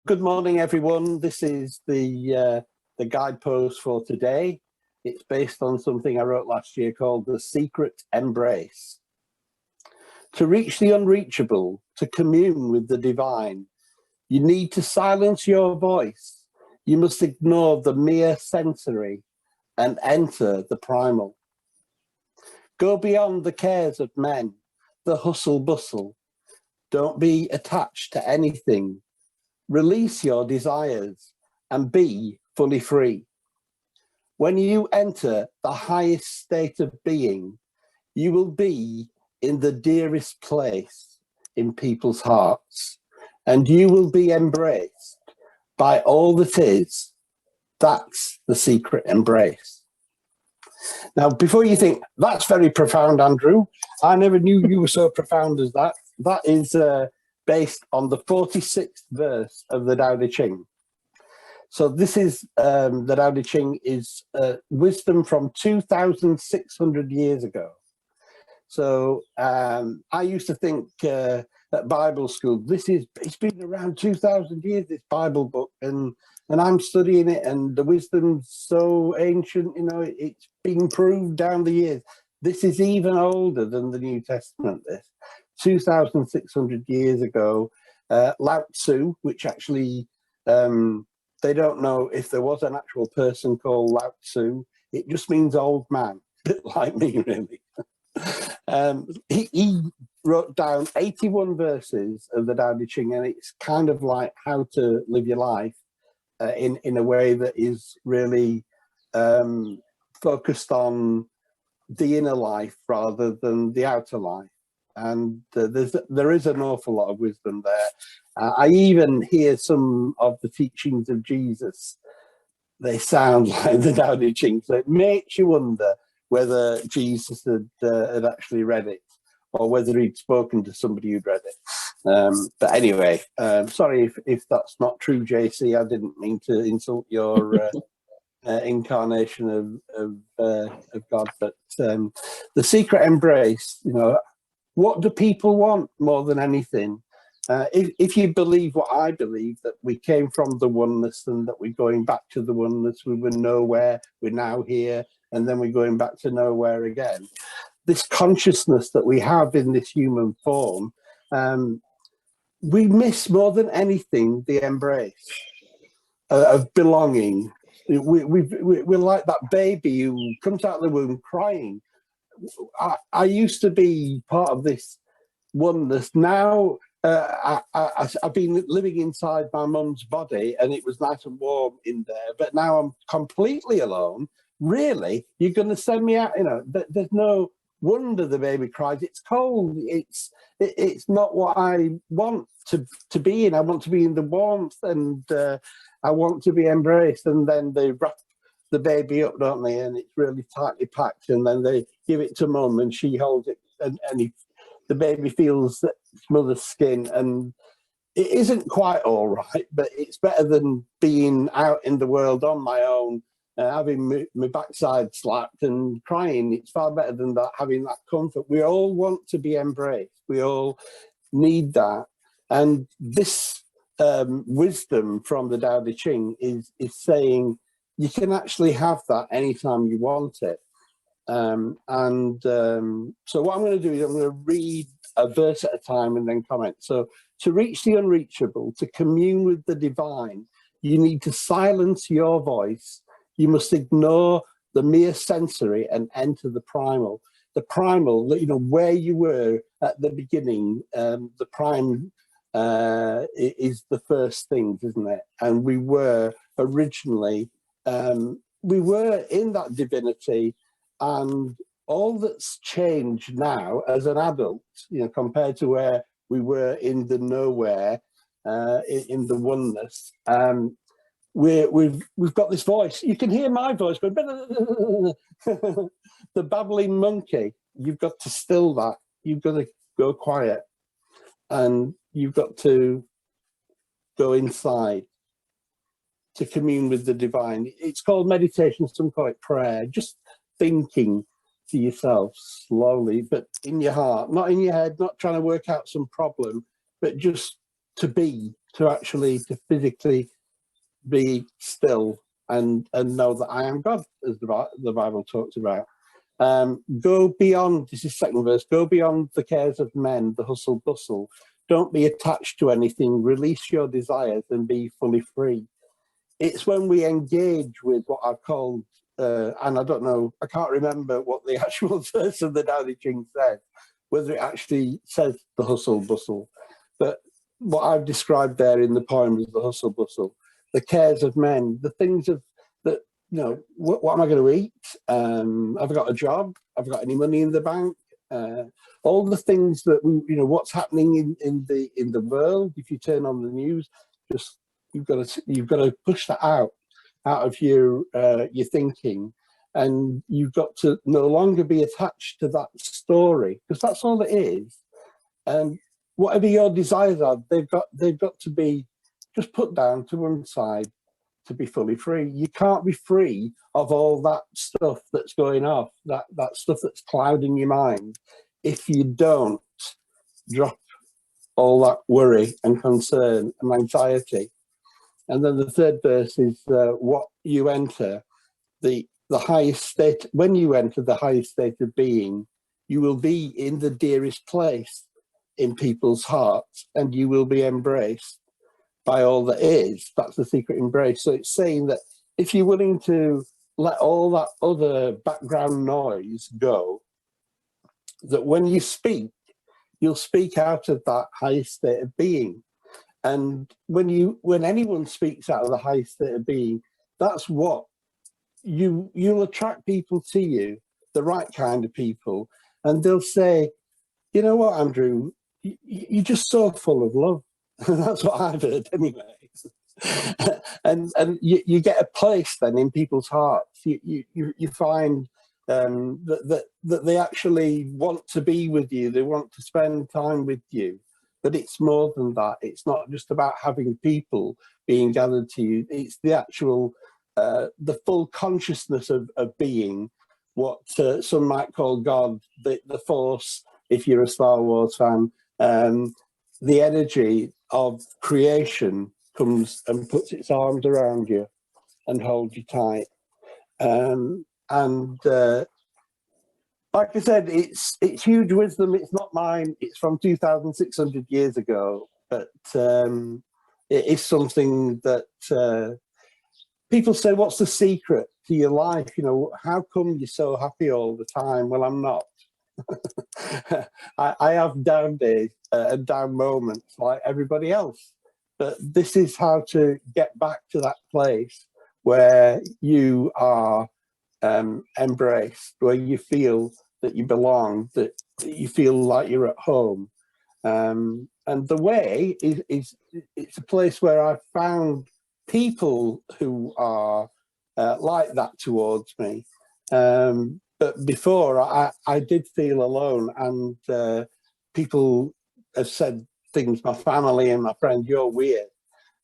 Good morning, everyone. This is the guidepost for today. It's based on something I wrote last year called The Secret Embrace. To reach the unreachable, to commune with the divine, you need to silence your voice. You must ignore the mere sensory and enter the primal. Go beyond the cares of men, the hustle bustle. Don't be attached to anything. Release your desires and be fully free. When you enter the highest state of being, you will be in the dearest place in people's hearts, and you will be embraced by all that is. That's the secret embrace. Now, before you think, that's very profound, Andrew, I never knew you were so profound as that. That is based on the 46th verse of the Tao Te Ching. So this is, the Tao Te Ching is wisdom from 2,600 years ago. So I used to think at Bible school, it's been around 2,000 years, this Bible book, and I'm studying it, and the wisdom's so ancient, it's been proved down the years. This is even older than the New Testament, this. 2,600 years ago, Lao Tzu, which actually, they don't know if there was an actual person called Lao Tzu. It just means old man, a bit like me, really. He wrote down 81 verses of the Tao Te Ching, and it's kind of like how to live your life in a way that is really focused on the inner life rather than the outer life. And there is an awful lot of wisdom there. I even hear some of the teachings of Jesus. They sound like the Tao Te Ching, so it makes you wonder whether Jesus had actually read it, or whether he'd spoken to somebody who'd read it. But anyway, sorry if that's not true, JC. I didn't mean to insult your incarnation of God. But the secret embrace, what do people want more than anything? If you believe what I believe, that we came from the oneness and that we're going back to the oneness, we were nowhere, we're now here, and then we're going back to nowhere again. This consciousness that we have in this human form, we miss more than anything the embrace of belonging. We're like that baby who comes out of the womb crying. I used to be part of this oneness. Now I've been living inside my mum's body, and it was nice and warm in there, but now I'm completely alone. Really, you're going to send me out? There's no wonder the baby cries. It's cold. It's not what I want to be in. I want to be in the warmth, and I want to be embraced. And then they wrap the baby up, don't they? And it's really tightly packed, and then they give it to mum, and she holds it, and the baby feels its mother's skin, and it isn't quite all right, but it's better than being out in the world on my own, having my backside slapped and crying. It's far better than that, having that comfort. We all want to be embraced. We all need that. And this wisdom from the Tao Te Ching is saying you can actually have that anytime you want it. So what I'm going to do is I'm going to read a verse at a time and then comment. So, to reach the unreachable, to commune with the divine, you need to silence your voice. You must ignore the mere sensory and enter the primal. The primal, where you were at the beginning, the prime is the first thing, isn't it? And we were originally, we were in that divinity. And all that's changed now as an adult, compared to where we were in the nowhere, in the oneness, we've got this voice. You can hear my voice, but the babbling monkey. You've got to still that. You've got to go quiet, and you've got to go inside to commune with the divine. It's called meditation. Some call it prayer. Just thinking to yourself slowly, but in your heart, not in your head, not trying to work out some problem, but just to physically be still and know that I am God, as the Bible talks about. Go beyond, this is second verse, go beyond the cares of men, the hustle bustle. Don't be attached to anything, release your desires and be fully free. It's when we engage with what I've called, and I don't know, I can't remember what the actual verse of the Dowdy Ching said, whether it actually says the hustle bustle, but what I've described there in the poem is the hustle bustle, the cares of men, the things of that, you know, what am I going to eat? Have I got a job? Have I got any money in the bank? All the things that we, you know, what's happening in the world. If you turn on the news, just you've got to push that out of your thinking, and you've got to no longer be attached to that story, because that's all it is. And whatever your desires are, they've got to be just put down to one side to be fully free. You can't be free of all that stuff that's going off, that stuff that's clouding your mind, if you don't drop all that worry and concern and anxiety. And then the third verse is what you enter, the highest state. When you enter the highest state of being, you will be in the dearest place in people's hearts, and you will be embraced by all that is. That's the secret embrace. So it's saying that if you're willing to let all that other background noise go, that when you speak, you'll speak out of that highest state of being. And when anyone speaks out of the highest state of being, that's what you'll attract people to you, the right kind of people, and they'll say, you know what, Andrew, you're just so full of love. That's what I've heard anyway. and you get a place then in people's hearts. You find that they actually want to be with you. They want to spend time with you. But it's more than that. It's not just about having people being gathered to you. It's the actual, the full consciousness of being, what some might call God, the force, if you're a Star Wars fan. The energy of creation comes and puts its arms around you and holds you tight. Like I said, it's huge wisdom. It's not mine. It's from 2,600 years ago, but it is something that people say, what's the secret to your life? You know, how come you're so happy all the time? Well, I'm not. I have down days and down moments like everybody else, but this is how to get back to that place where you are embraced, where you feel that you belong, that you feel like you're at home. And the way is it's a place where I've found people who are like that towards me. But before, I did feel alone, and people have said things, my family and my friends, you're weird.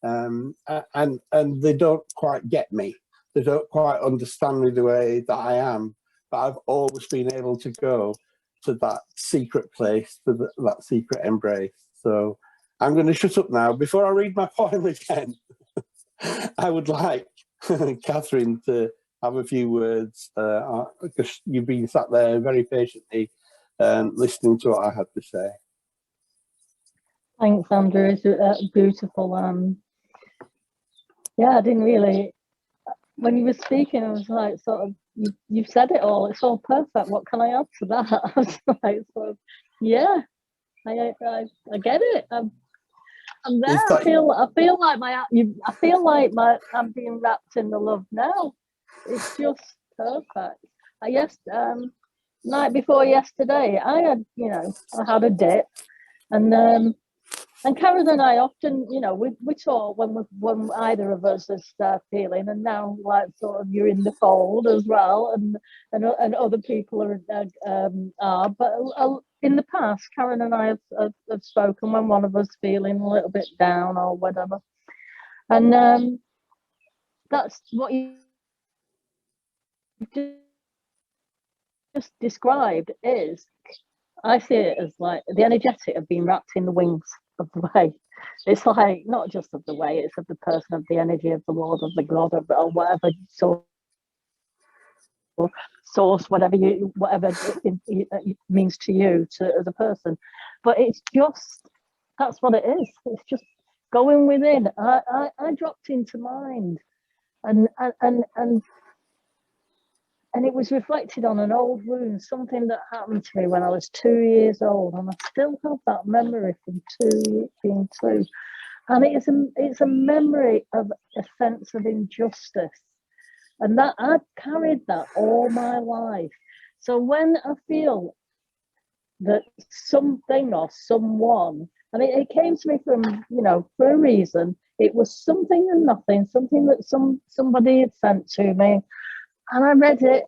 And they don't quite get me. They don't quite understand me the way that I am. But I've always been able to go to that secret place, to that secret embrace. So I'm going to shut up now. Before I read my poem again, I would like Catherine to have a few words, because you've been sat there very patiently listening to what I had to say. Thanks, Andrew. It's beautiful. Yeah, I didn't really, when you were speaking, I was like, sort of, you've said it all. It's all perfect. What can I add to that? I was like, sort of, yeah, I get it. I'm there. I feel like I'm being wrapped in the love now. It's just perfect. Night before yesterday, I had a dip, and Karen and I often, we talk when either of us is feeling, and now like sort of you're in the fold as well, and other people are. But in the past, Karen and I have spoken when one of us feeling a little bit down or whatever, and that's what you just described is. I see it as like the energetic of being wrapped in the wings of the wave. It's like not just of the way, it's of the person, of the energy, of the Lord, of the God, or whatever source, whatever it means to you as a person. But it's just, that's what it is. It's just going within. I dropped into mind, and it was reflected on an old wound, something that happened to me when I was 2 years old, and I still have that memory from being two. And it's a memory of a sense of injustice, and that I've carried that all my life. So when I feel that something or someone, and it came to me from, for a reason, it was something and nothing, something that somebody had sent to me, and I read it,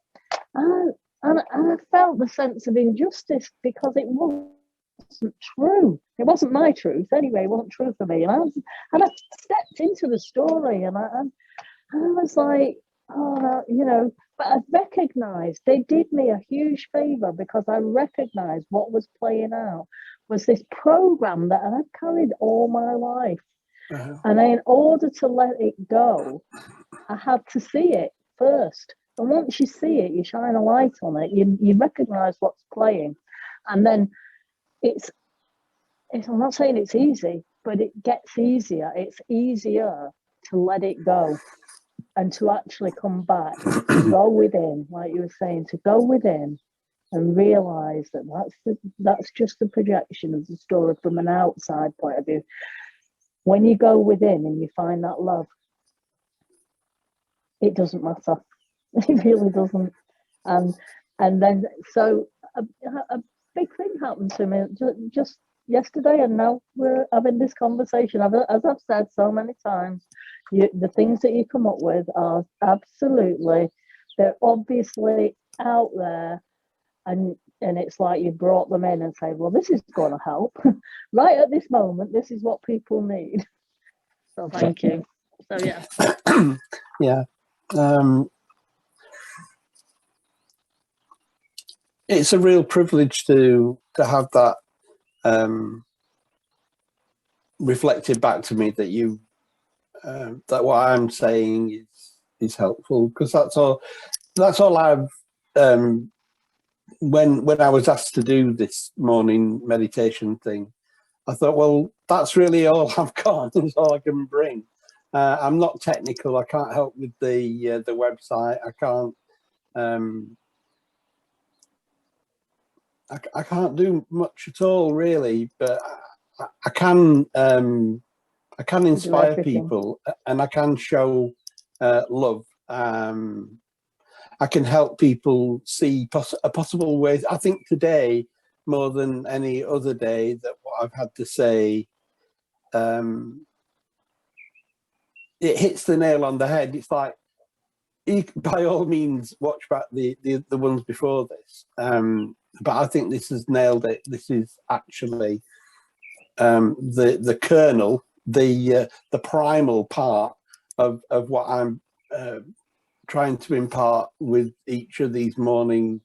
and I felt the sense of injustice because it wasn't true. It wasn't my truth anyway. It wasn't true for me, and I stepped into the story, and I was like, oh, but I recognised they did me a huge favour, because I recognised what was playing out was this program that I've carried all my life. And in order to let it go, I had to see it first. And once you see it, you shine a light on it, you recognise what's playing. And then I'm not saying it's easy, but it gets easier. It's easier to let it go and to actually come back, to go within, like you were saying, to go within and realise that that's just the projection of the story from an outside point of view. When you go within and you find that love, it doesn't matter. It really doesn't. And then, so a big thing happened to me just yesterday, and now we're having this conversation. As I've said so many times, the things that you come up with are absolutely, they're obviously out there, and it's like you brought them in and say, well, this is going to help right at this moment. This is what people need. So thank you. So yeah. Yeah. It's a real privilege to have that reflected back to me, that you that what I'm saying is helpful, because that's all I've when I was asked to do this morning meditation thing, I thought, well, that's really all I've got. That's all I can bring. I'm not technical. I can't help with the website. I can't. I can't do much at all, really. But I can inspire people, and I can show love. I can help people see possible ways. I think today, more than any other day, that what I've had to say, it hits the nail on the head. It's like, by all means, watch back the ones before this. But I think this has nailed it. This is actually the kernel, the primal part of what I'm trying to impart with each of these morning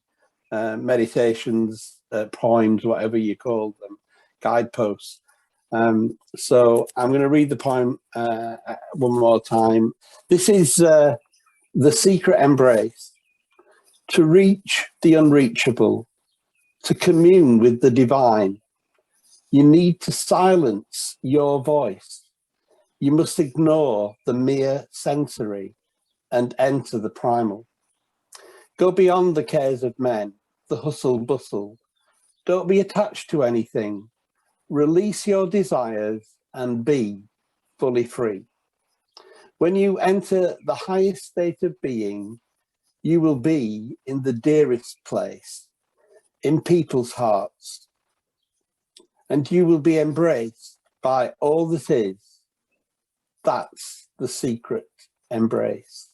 meditations, poems, whatever you call them, guideposts. So I'm going to read the poem one more time. This is The Secret Embrace. To reach the unreachable, to commune with the divine, you need to silence your voice. You must ignore the mere sensory and enter the primal. Go beyond the cares of men, the hustle bustle. Don't be attached to anything. Release your desires and be fully free. When you enter the highest state of being, you will be in the dearest place, in people's hearts, and you will be embraced by all that is. That's the secret embrace.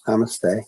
Namaste.